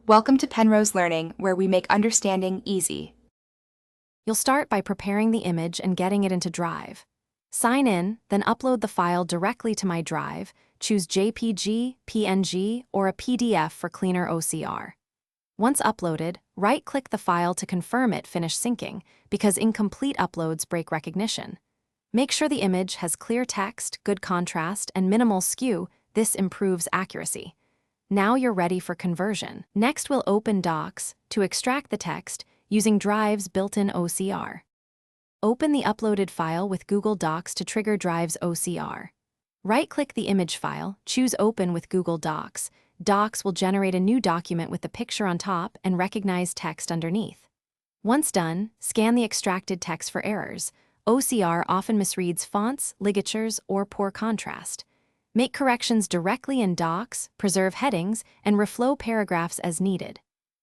Welcome to Penrose Learning, where we make understanding easy. You'll start by preparing the image and getting it into Drive. Sign in, then upload the file directly to My Drive. Choose JPG, PNG, or a PDF for cleaner OCR. Once uploaded, right-click the file to confirm it finished syncing, because incomplete uploads break recognition. Make sure the image has clear text, good contrast, and minimal skew. This improves accuracy. Now you're ready for conversion. Next, we'll open Docs to extract the text using Drive's built-in OCR. Open the uploaded file with Google Docs to trigger Drive's OCR. Right-click the image file, choose Open with Google Docs. Docs will generate a new document with the picture on top and recognize text underneath. Once done, scan the extracted text for errors. OCR often misreads fonts, ligatures, or poor contrast. Make corrections directly in Docs, preserve headings, and reflow paragraphs as needed.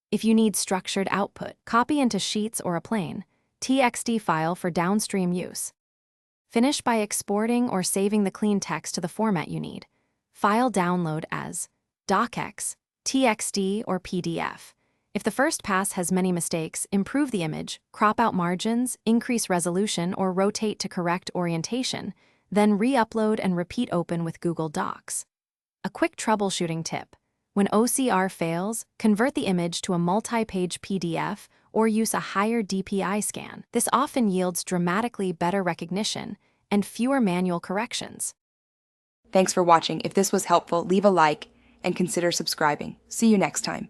If you need structured output, copy into Sheets or a plain TXT file for downstream use. Finish by exporting or saving the clean text to the format you need. File download as docx, TXT, or PDF. If the first pass has many mistakes, improve the image, crop out margins, increase resolution, or rotate to correct orientation, then re-upload and repeat open with Google Docs. A quick troubleshooting tip. When OCR fails, convert the image to a multi-page PDF or use a higher DPI scan. This often yields dramatically better recognition and fewer manual corrections. Thanks for watching. If this was helpful, leave a like and consider subscribing. See you next time.